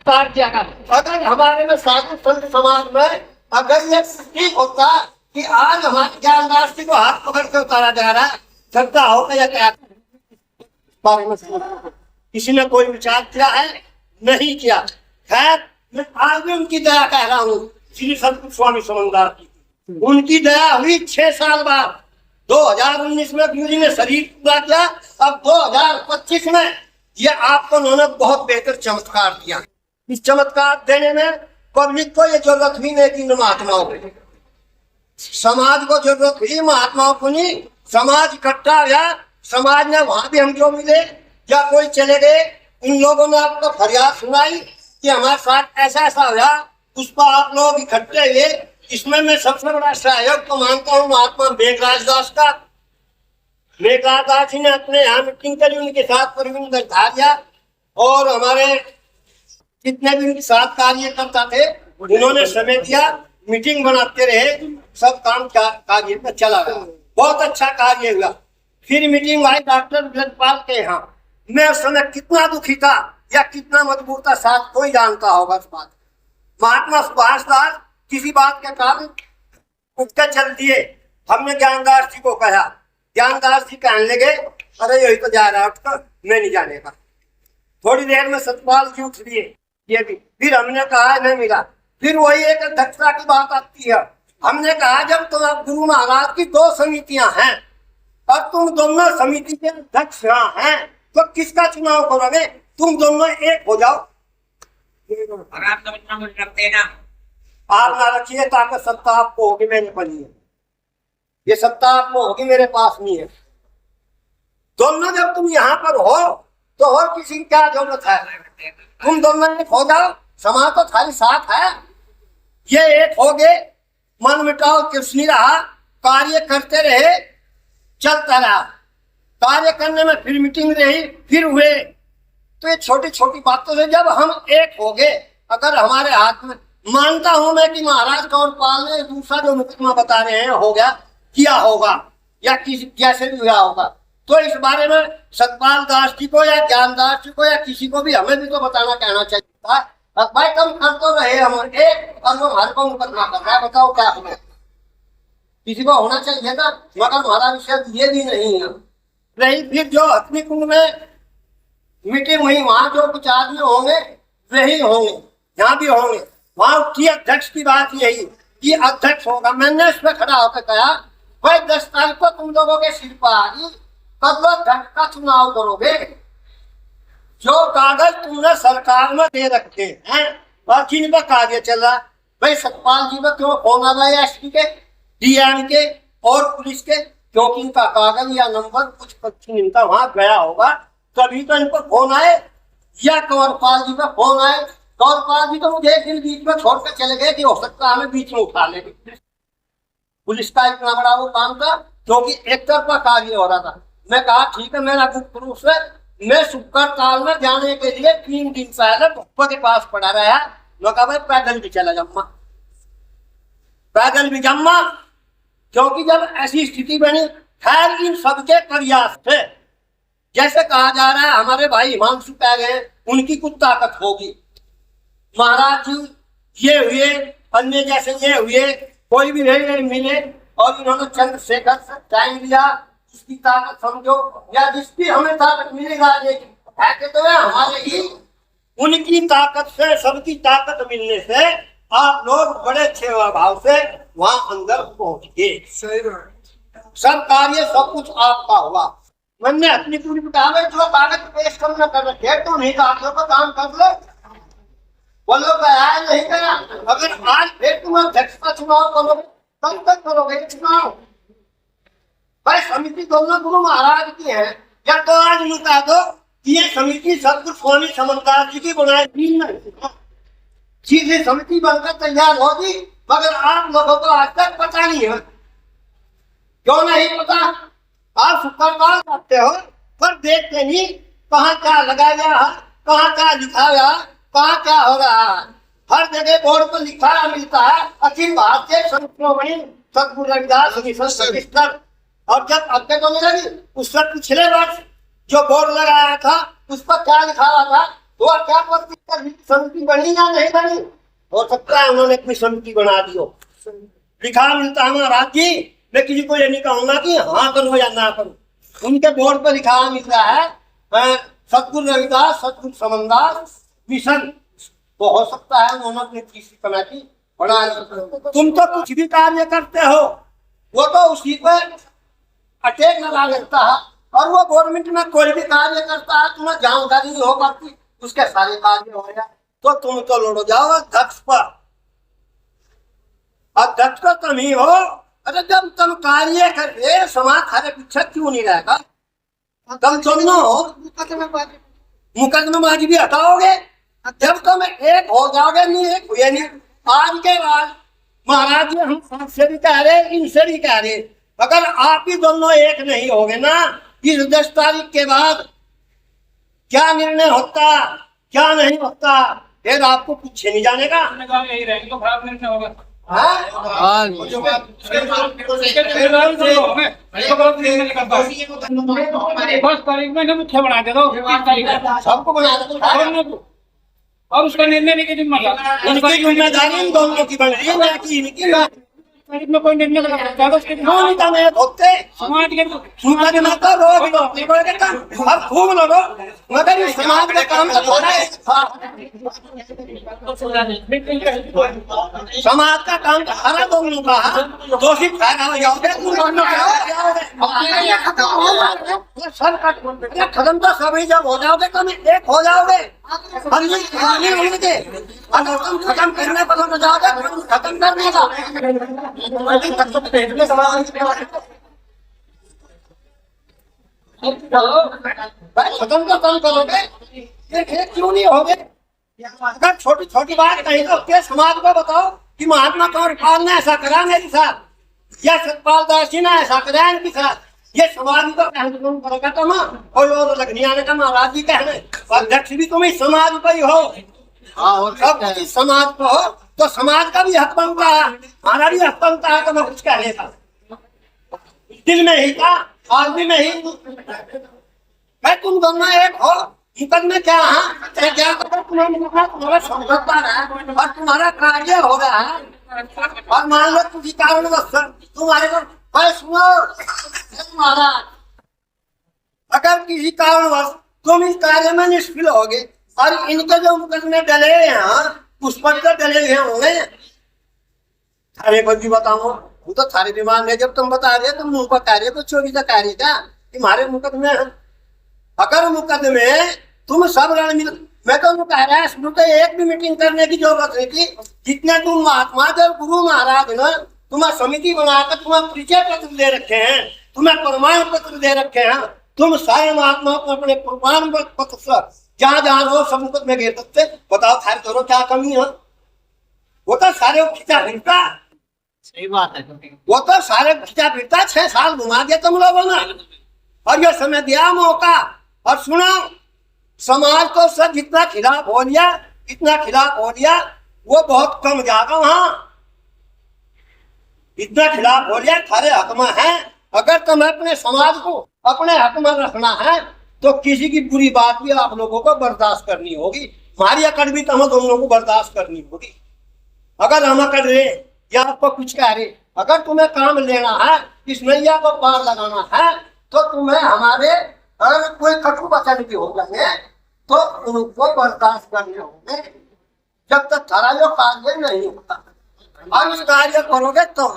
सत्कार किया गया। अगर हमारे में साधु संत समाज में अगर ये ठीक होता कि आज हमारे ज्ञानदास जी को हाथ पकड़ के उतारा जा रहा है, श्रद्धा होगा या क्या? किसी ने कोई विचार किया है? नहीं किया। खैर, मैं आज भी उनकी दया कह रहा हूँ, श्री सतगुरु स्वामी समंदार की उनकी दया हुई 6 साल बाद। 2019 में गुरु जी ने शरीर पूरा किया, अब 2025 में ये आपको उन्होंने बहुत बेहतर चमत्कार दिया। इस चमत्कार देने में पब्लिक को ये जरूरत हुई नहीं कि महात्माओं को, समाज को जरूरत हुई, महात्माओं को नहीं। समाज इकट्ठा हुआ, समाज ने वहां भी हम जो मिले या कोई चले गए, इन लोगों ने आपको फरियाद सुनाई कि हमारे साथ ऐसा ऐसा हुआ, उस पर आप लोग इकट्ठे हुए। इसमें मैं सबसे बड़ा सहयोग तो मानता हूँ महात्मा मेघराज दास का। मेघराज दास जी ने अपने यहाँ मीटिंग करी, उनके साथ परिवहन निर्धार दिया, और हमारे जितने भी उनके साथ कार्यकर्ता थे उन्होंने समय दिया, मीटिंग बनाते रहे, सब काम कार्य पर चला गया। बहुत अच्छा कार्य हुआ। फिर मीटिंग आई डॉक्टर ब्रजपाल के यहाँ। मैं उस समय कितना दुखी था या कितना मजबूर था, शायद कोई जानता होगा इस बात। महात्मा सुभाष दास किसी बात के कारण उठकर चल दिए। हमने ज्ञानदास जी को कहा, ज्ञानदास जी कहने लगे, अरे यही तो जा रहा है, उठकर मैं नहीं जाने का। थोड़ी देर में सतपाल जी उठ लिए, ये भी। फिर हमने कहा नहीं मिला। फिर वही एक अध्यक्षता की बात आती है। हमने कहा जब तो गुरु महाराज की 2 समितियां हैं और तुम दोनों समिति के अध्यक्ष हैं, तो किसका चुनाव करोगे? तुम दोनों एक हो जाओ। आप ना रखिए, ताकि सत्ता आपको होगी, मेरे पास नहीं है। ये सत्ता आपको होगी, मेरे पास नहीं है। दोनों जब तुम यहाँ पर हो तो और किसी की क्या जरूरत है? तुम दोनों एक हो जाओ, समाज तो खाली साथ है। ये एक हो गए, मन मिटाओ कुछ नहीं रहा, कार्य करते रहे, चलता रहा। कार्य करने में फिर मीटिंग रही, फिर हुए। तो ये छोटी छोटी बातों से जब हम एक हो गए, अगर हमारे हाथ में, मानता हूं मैं कि महाराज कौरपाल ने दूसरा जो मुकदमा बता रहे हैं हो गया, किया होगा या किसी कैसे भी हुआ होगा, तो इस बारे में सतपाल दास जी को या ज्ञानदास जी को या किसी को भी हमें भी तो बताना कहना चाहिए था। भाई कम कर तो रहे हम एक, और वो हमारे को मुकदमा कर रहा है, बताओ क्या हमें किसी को होना चाहिए था, मगर हमारा विषय ये भी नहीं है। रही फिर जो हथनी कुंड में मीटिंग हुई, वहां जो कुछ आदमी होंगे वही होंगे, यहाँ भी होंगे। वहां की अध्यक्ष की बात यही कि अध्यक्ष होगा। मैंने इस पर खड़ा होकर कहा, भाई 10 तारीख को तुम लोगों के सिर पर आ गई, कब अध्यक्ष का चुनाव करोगे? जो कागज तुमने सरकार में दे रखे हैं और जिन पर कार्य चल रहा, भाई सतपाल जी में क्यों फोन आ रहा है? एसपी के, डीएम के और पुलिस के, क्योंकि इनका कागज या नंबर कुछ इनका वहां गया होगा, तभी तो इन पर फोन आए। या कंवरपाल जी पर फोन आए। कंवरपाल जी तो मुझे एक दिन बीच में छोड़कर चले गए कि हो सकता है हमें बीच में उठा ले। पुलिस का इतना बड़ा वो काम था, क्योंकि एक तरफा कार्य हो रहा था। मैं कहा ठीक है, मेरा गुप्त रूप से मैं शुक्र ताल में जाने के लिए 3 दिन पहले पप्पा के पास पड़ा रहा। मैं कहा भाई पैदल भी चला जम्मा, पैदल भी जम्मा, क्योंकि जब ऐसी स्थिति बनी। खैर इन सबके प्रयास थे, जैसे कहा जा रहा है हमारे भाई हिमांशु कह गए, उनकी कुछ ताकत होगी। महाराज जी ये हुए, अन्य जैसे ये हुए, कोई भी नहीं मिले, और इन्होंने चंद्रशेखर से टाइम लिया। इसकी ताकत समझो, या जिसकी हमें ताकत मिलेगा, तो हमारे ही उनकी ताकत से, सबकी ताकत मिलने से आप लोग बड़े अच्छे भाव से वहां अंदर पहुंच गए। सब कार्य सब कुछ आपका हुआ। मैंने अपनी पूरी बतावे जो कागज पेश करना कर रखे, तो नहीं कागजों पर काम कर लो, बोलो आया नहीं करा। अगर आज फिर तुम अध्यक्ष का चुनाव करोगे, कब तक करोगे चुनाव? भाई समिति दोनों गुरु महाराज की है, या तो आज बता दो कि ये समिति सतगुरु स्वामी समंदार जी की बनाई थी। चीजें समिति बनकर तैयार होगी, मगर आप लोगों को आज तक पता नहीं है। क्यों नहीं पता? आप शुक्रवार करते हो पर देखते नहीं कहाँ क्या लगाया गया है, कहाँ क्या लिखा गया, कहाँ क्या हो रहा है। हर जगह बोर्ड पर लिखा मिलता है अखिल भारतीय संस्कृति सतगुरु रविदास रजिस्टर। और जब अब तो मिलेगी, उस पर पिछले वर्ष जो बोर्ड लगाया था उस पर क्या लिखा हुआ था तो क्या समिति बनी या नहीं बनी? हो सकता है उन्होंने अपनी समिति बना दी हो। लिखा मिलता है महाराज जी, मैं किसी को ये नहीं कहूंगा कि हाँ करो या ना करो। उनके बोर्ड पर लिखा मिल रहा है सतगुरु रविदास, सतगुरु समनदास मिशन। तो हो सकता है उन्होंने अपनी तीसरी कमेटी बना ली। तुम तो कुछ भी कार्य करते हो वो तो उसी पर अटैक लगा लेता है, और वो गवर्नमेंट में कोई भी कार्य करता है तुम्हें जानकारी नहीं हो पाती, उसके सारे कार्य हो जाए तो तुम तो लौट जाओ अध्यक्ष पर। अध्यक्ष तो तुम ही हो। अरे जब तुम कार्य करे समाज हरे पीछे क्यों नहीं रहेगा? तुम दोनों हो मुकदमेबाजी भी हटाओगे। जब तुम एक हो जाओगे, नहीं एक हुए नहीं। आज के बाद महाराज जी हम आपसे भी कह रहे, इनसे भी कह रहे, अगर आप ही दोनों एक नहीं होगे ना, इस 10 तारीख के बाद क्या निर्णय होता क्या नहीं होता फिर आपको पीछे नहीं जाने का। यही रहेंगे तो खराब निर्णय होगा। मुख्य बना दे दो, सबको बना दो और उसका निर्णय लेके जिम्मेदारी उनकी जिम्मेदारी दोनों की बन रही है, ना कि इनकी बात में कोई निर्णय करता है उसके होते समाज के समाज में तो रोज और खूब लड़ो, मगर इस समाज का काम तो थोड़ा है। समाज का काम तो हरा दोनों का है। दोषी ठहरा जाओगे तुम दोनों खत्म तो सभी जब हो जाओगे तुम एक हो जाओगे। अगर तुम खत्म करने पर हो जाओगे खत्म करने का खत्म तो कम करोगे, क्यों नहीं होगे? अगर छोटी छोटी बात कही तो क्या समाज को बताओ कि महात्मा कौरपाल ने ऐसा करा मेरे साथ, या सतपाल दास जी ने ऐसा करा इनके साथ, ये समाज को कहने करोगे तो ना कोई और लगनी आने का महाराज जी कहने। अध्यक्ष भी तुम इस समाज पर ही हो, सब कुछ इस समाज को हो, तो समाज का भी हक बनता है, हमारा भी हक बनता है। तो मैं कुछ कहने का दिल में ही था, आदमी में ही मैं तुम दोनों एक हो। में क्या है क्या तुम्हारा समझौता है और तुम्हारा कार्य हो रहा है, और मान लो किसी कारणवश तुम्हारे को सुनो महाराज, अगर किसी कारणवश तुम इस कार्य में निष्फल होगे और इनके जो मुकदमे डले हैं उस पर तो डले हुए होंगे। थारे पर भी बताओ, वो तो थारे दिमाग में जब तुम बता रहे तुम मुंह पर कह रहे तो चोरी का कार्य का तुम्हारे मुकदमे हैं। अगर मुकदमे तुम सब रण मिल, मैं तो कह रहा है शुरू तो एक भी मीटिंग करने की जरूरत नहीं थी। जितने तुम महात्मा जब गुरु महाराज ना तुम्हें समिति बनाकर तुम्हें परिचय पत्र दे रखे हैं, तुम्हें प्रमाण पत्र दे रखे हैं, तुम सारे महात्मा को अपने प्रमाण पत्र से जहाँ जहाँ रहो सब मुकदमे घेर सकते। बताओ खैर करो क्या कमी है? वो तो सारे खिंचा फिरता, सही बात है, वो तो सारे खिंचा फिरता 6 साल घुमा दिया तुम लोगों ने, और ये समय दिया मौका। और सुनो, समाज को सब जितना खिलाफ हो लिया, इतना खिलाफ हो लिया, वो बहुत कम जाएगा वहां। इतना खिलाफ हो लिया, थारे हक में है। अगर तुम्हें अपने समाज को अपने हक में रखना है तो किसी की बुरी बात भी आप लोगों को बर्दाश्त करनी होगी। हमारी अकड़ भी तुम्हें दोनों को बर्दाश्त करनी होगी। अगर हम अकड़ रहे या आपको कुछ कह रहे, अगर तुम्हें काम लेना है, इस नैया को पार लगाना है, तो तुम्हें हमारे कोई कटु वचन भी हो जाएंगे तो उनको बर्दाश्त करने होंगे जब तक थारा जो कार्य नहीं होता। और इस कार्य करोगे तो